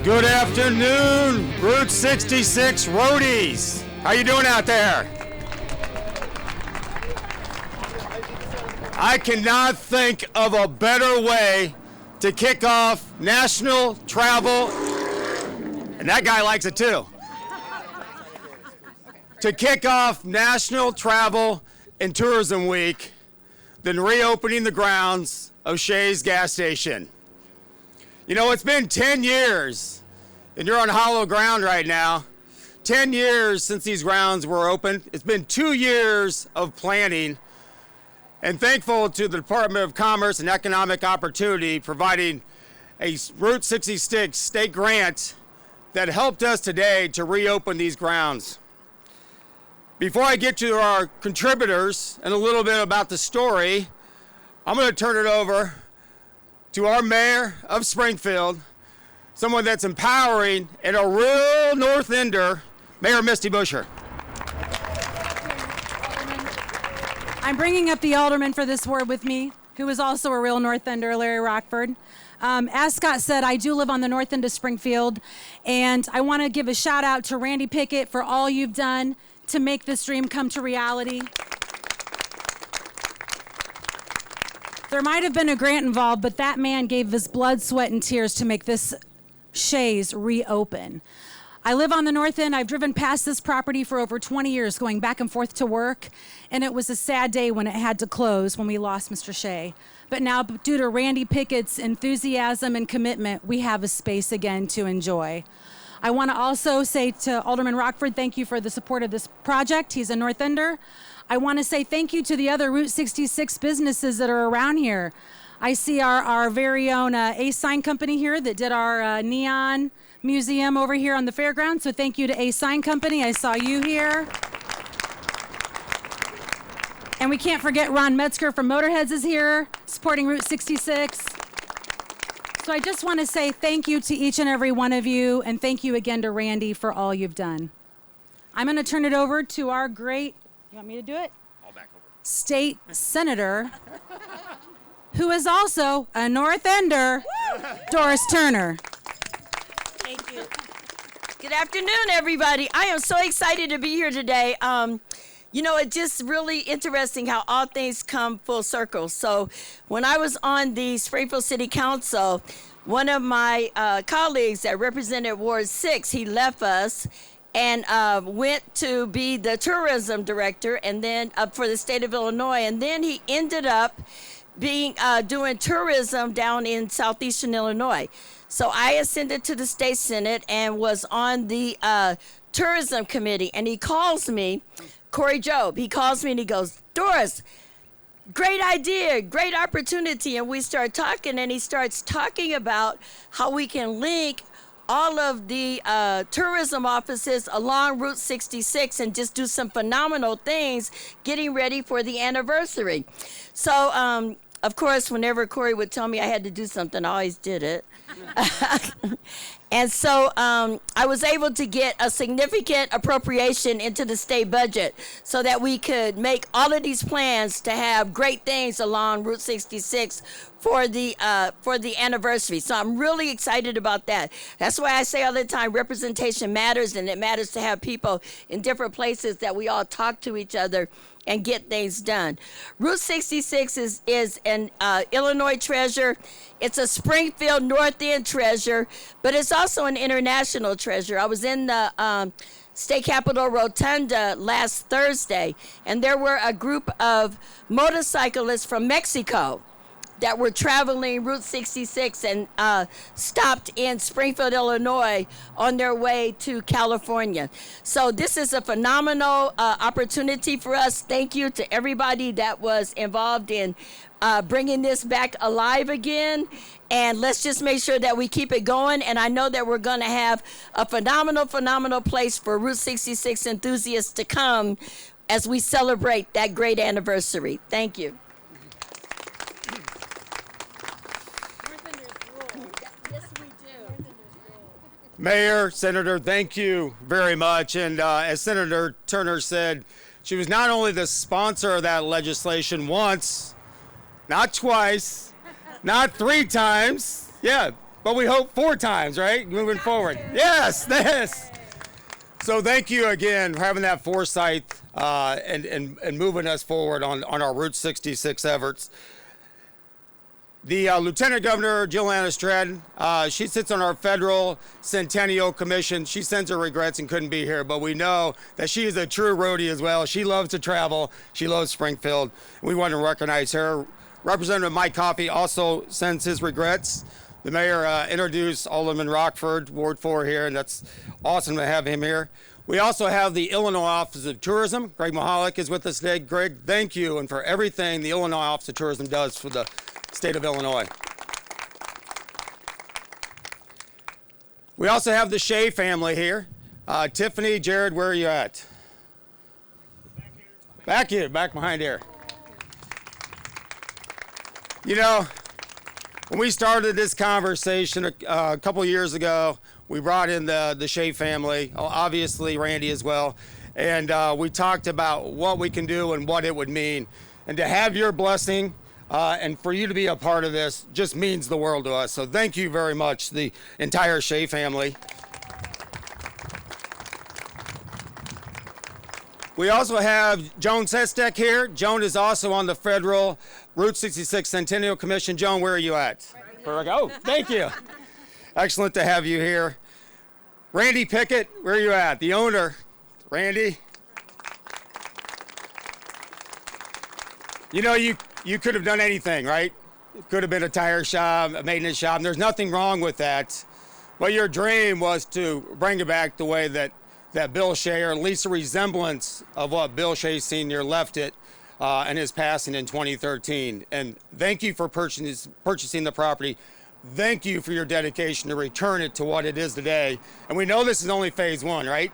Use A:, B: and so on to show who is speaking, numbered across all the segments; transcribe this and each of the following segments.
A: Good afternoon, Route 66 roadies. How you doing out there? I cannot think of a better way to kick off National Travel, and that guy likes it too, to kick off National Travel and Tourism Week than reopening the grounds of Shea's gas station. You know, it's been 10 years, and you're on hollow ground right now. 10 years since these grounds were opened. It's been 2 years of planning, and thankful to the Department of Commerce and Economic Opportunity providing a Route 66 state grant that helped us today to reopen these grounds. Before I get to our contributors and a little bit about the story, I'm going to turn it over to our mayor of Springfield, someone that's empowering and a real North Ender, Mayor Misty Buscher.
B: I'm bringing up the alderman for this ward with me, who is also a real North Ender, Larry Rockford. As Scott said, I do live on the North End of Springfield, and I want to give a shout out to Randy Pickett for all you've done to make this dream come to reality. There might have been a grant involved, but that man gave his blood, sweat, and tears to make this Shea's reopen. I live on the North End. I've driven past this property for over 20 years, going back and forth to work, and it was a sad day when it had to close when we lost Mr. Shea. But now, due to Randy Pickett's enthusiasm and commitment, we have a space again to enjoy. I want to also say to Alderman Rockford, thank you for the support of this project. He's a North Ender. I want to say thank you to the other Route 66 businesses that are around here. I see our very own Ace Sign Company here that did our neon museum over here on the fairground. So thank you to Ace Sign Company. I saw you here. And we can't forget Ron Metzger from Motorheads is here supporting Route 66. So I just want to say thank you to each and every one of you, and thank you again to Randy for all you've done. I'm going to turn it over to our great, you want me to do it?
A: I'll back over.
B: State Senator, who is also a North Ender, Doris Turner.
C: Thank you. Good afternoon, everybody. I am so excited to be here today. You know, it's just really interesting how all things come full circle. So when I was on the Springfield City Council, one of my colleagues that represented Ward 6, he left us and went to be the tourism director and then for the state of Illinois. And then he ended up being doing tourism down in southeastern Illinois. So I ascended to the state senate and was on the tourism committee. And he calls me, Corey Job, he calls me and he goes, Doris, great idea, great opportunity. And we start talking, and he starts talking about how we can link all of the tourism offices along Route 66 and just do some phenomenal things getting ready for the anniversary. So, of course, whenever Corey would tell me I had to do something, I always did it. And so I was able to get a significant appropriation into the state budget so that we could make all of these plans to have great things along Route 66 for the anniversary. So I'm really excited about that. That's why I say all the time, representation matters, and it matters to have people in different places that we all talk to each other and get things done. Route 66 is an Illinois treasure. It's a Springfield North End treasure, but it's also an international treasure. I was in the State Capitol Rotunda last Thursday, and there were a group of motorcyclists from Mexico that were traveling Route 66 and stopped in Springfield, Illinois on their way to California. So this is a phenomenal opportunity for us. Thank you to everybody that was involved in bringing this back alive again. And let's just make sure that we keep it going. And I know that we're going to have a phenomenal place for Route 66 enthusiasts to come as we celebrate that great anniversary. Thank you.
A: Mayor, Senator, thank you very much. And as Senator Turner said, she was not only the sponsor of that legislation once, not twice, not 3 times, but we hope 4 times, right? Moving forward. Yes, this. So thank you again for having that foresight and moving us forward on our Route 66 efforts. The Lieutenant Governor, Joanna Stratton, she sits on our Federal Centennial Commission. She sends her regrets and couldn't be here, but we know that she is a true roadie as well. She loves to travel. She loves Springfield. We want to recognize her. Representative Mike Coffey also sends his regrets. The mayor introduced Alderman Rockford, Ward 4 here, and that's awesome to have him here. We also have the Illinois Office of Tourism. Greg Mahalik is with us today. Greg, thank you, and for everything the Illinois Office of Tourism does for the state of Illinois. We also have the Shea family here. Tiffany, Jared, where are you at? Back here, back behind here. You know, when we started this conversation a couple years ago, we brought in the Shea family, obviously Randy as well, and we talked about what we can do and what it would mean. And to have your blessing and for you to be a part of this just means the world to us. So thank you very much, the entire Shea family. We also have Joan Sestek here. Joan is also on the Federal Route 66 Centennial Commission. Joan, where are you at? Right. Oh, thank you. Excellent to have you here. Randy Pickett, where are you at? The owner. Randy. You know, you could have done anything, right? It could have been a tire shop, a maintenance shop, and there's nothing wrong with that. But your dream was to bring it back the way that Bill Shea, or at least a resemblance of what Bill Shea Sr. left it and his passing in 2013. And thank you for purchasing the property. Thank you for your dedication to return it to what it is today. And we know this is only phase 1, right?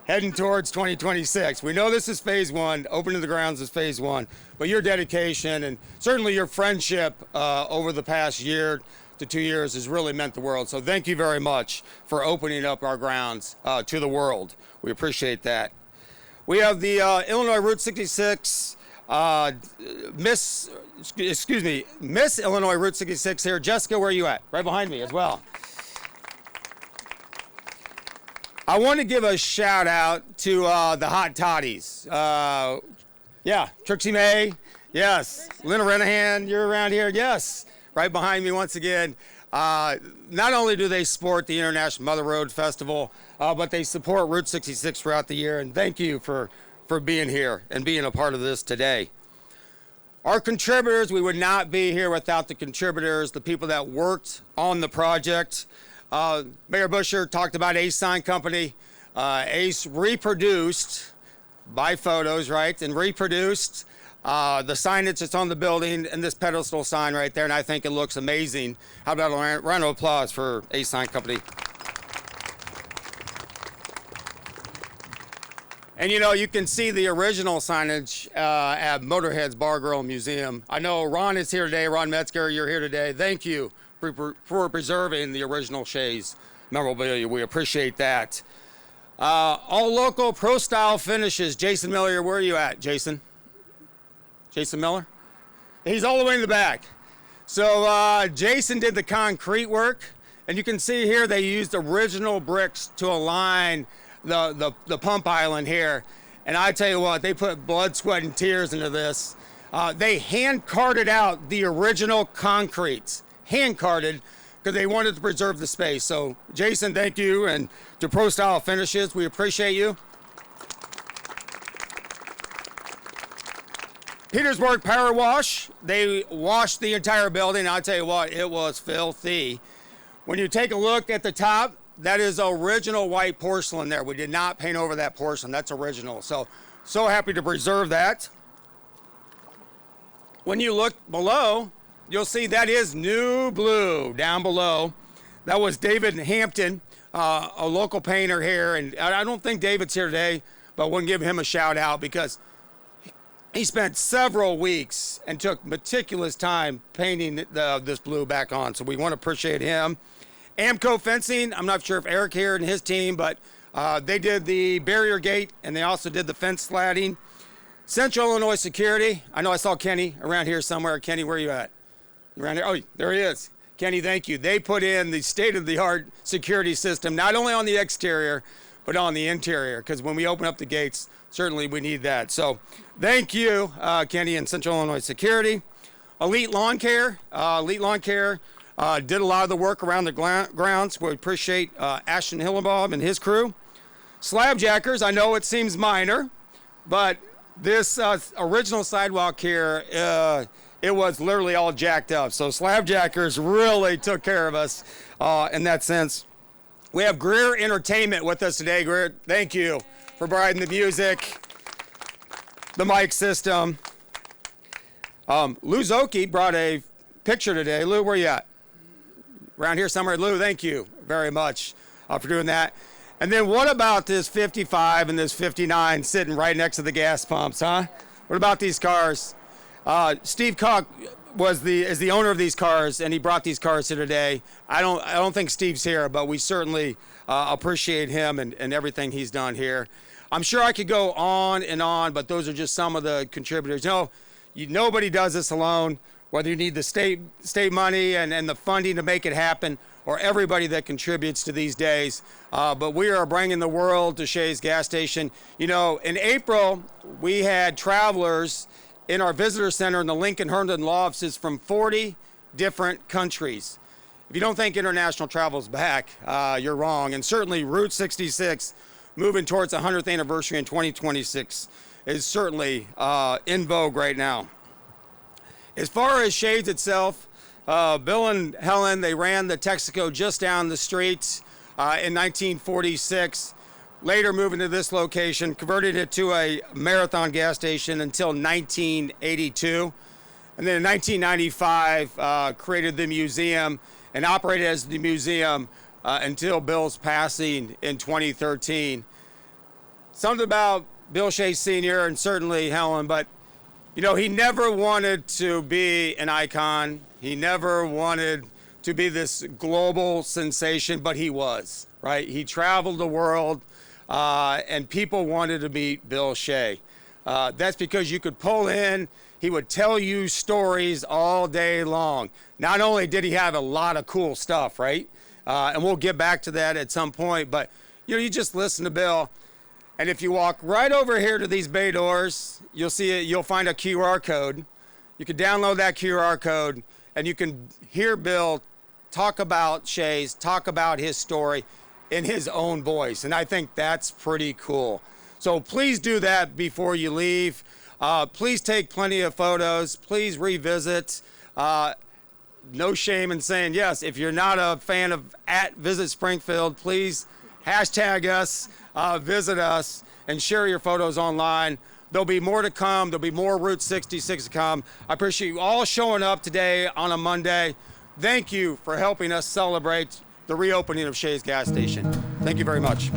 A: Heading towards 2026. We know this is phase 1. Opening the grounds is phase 1. But your dedication and certainly your friendship over the past year to 2 years has really meant the world. So thank you very much for opening up our grounds to the world. We appreciate that. We have the Illinois Route 66 Miss Illinois Route 66 here. Jessica, where are you at? Right behind me as well. I want to give a shout out to the Hot Toddies. Yeah, Trixie May. Yes. Lynn Renahan, you're around here. Yes. Right behind me once again. Not only do they support the International Mother Road Festival, but they support Route 66 throughout the year. And thank you for being here and being a part of this today. Our contributors, we would not be here without the contributors, the people that worked on the project. Mayor Busher talked about Ace Sign Company. Ace reproduced by photos, right, and reproduced the signage that's on the building and this pedestal sign right there, and I think it looks amazing. How about a round of applause for Ace Sign Company? And you know, you can see the original signage at Motorhead's Bar Grill Museum. I know Ron is here today. Ron Metzger, you're here today. Thank you for preserving the original Shea's memorabilia. We appreciate that. All local pro style finishes. Jason Miller, where are you at, Jason? Jason Miller? He's all the way in the back. So Jason did the concrete work, and you can see here they used original bricks to align the pump island here. And I tell you what, they put blood, sweat, and tears into this. They hand carted out the original concrete, hand carted, because they wanted to preserve the space. So Jason, thank you, and to Pro Style Finishes, we appreciate you. Petersburg Power Wash, they washed the entire building. I'll tell you what, it was filthy. When you take a look at the top, that is original white porcelain there. We did not paint over that porcelain. That's original. So happy to preserve that. When you look below, you'll see that is new blue down below. That was David Hampton, a local painter here. And I don't think David's here today, but I want to give him a shout out because he spent several weeks and took meticulous time painting this blue back on. So we want to appreciate him. Amco Fencing, I'm not sure if Eric here and his team, but they did the barrier gate and they also did the fence slatting. Central Illinois Security, I know I saw Kenny around here somewhere. Kenny, where are you at? You around here? Oh, there he is. Kenny, thank you. They put in the state-of-the-art security system, not only on the exterior, but on the interior, because when we open up the gates, certainly we need that. So thank you, Kenny and Central Illinois Security. Elite Lawn Care. Elite Lawn Care did a lot of the work around the grounds. We appreciate Ashton Hillenbaum and his crew. Slabjackers, I know it seems minor, but this original sidewalk here, it was literally all jacked up. So Slabjackers really took care of us in that sense. We have Greer Entertainment with us today. Greer, thank you for providing the music, the mic system. Lou Zoki brought a picture today. Lou, where you at? Around here somewhere. Lou, thank you very much for doing that. And then what about this 55 and this 59 sitting right next to the gas pumps, huh? What about these cars? Steve Koch is the owner of these cars, and he brought these cars here today. I don't think Steve's here, but we certainly appreciate him and everything he's done here. I'm sure I could go on, but those are just some of the contributors. Nobody does this alone, whether you need the state money and the funding to make it happen, or everybody that contributes to these days. But we are bringing the world to Shea's gas station. In April, we had travelers in our visitor center in the Lincoln Herndon law offices from 40 different countries. If you don't think international travel is back, you're wrong. And certainly Route 66, moving towards the 100th anniversary in 2026, is certainly in vogue right now. As far as Shea's itself, Bill and Helen, they ran the Texaco just down the street in 1946. Later moving to this location, converted it to a Marathon gas station until 1982. And then in 1995, created the museum and operated as the museum until Bill's passing in 2013. Something about Bill Shea Sr. and certainly Helen, but he never wanted to be an icon. He never wanted to be this global sensation, but he was, right? He traveled the world. And people wanted to meet Bill Shea. That's because you could pull in, he would tell you stories all day long. Not only did he have a lot of cool stuff, right? And we'll get back to that at some point, but you just listen to Bill. And if you walk right over here to these bay doors, you'll find a QR code. You can download that QR code and you can hear Bill talk about Shea's, talk about his story in his own voice, and I think that's pretty cool. So please do that before you leave. Please take plenty of photos. Please revisit. No shame in saying yes. If you're not a fan of @Visit Springfield, please hashtag us, visit us, and share your photos online. There'll be more to come. There'll be more Route 66 to come. I appreciate you all showing up today on a Monday. Thank you for helping us celebrate the reopening of Shea's gas station. Thank you very much.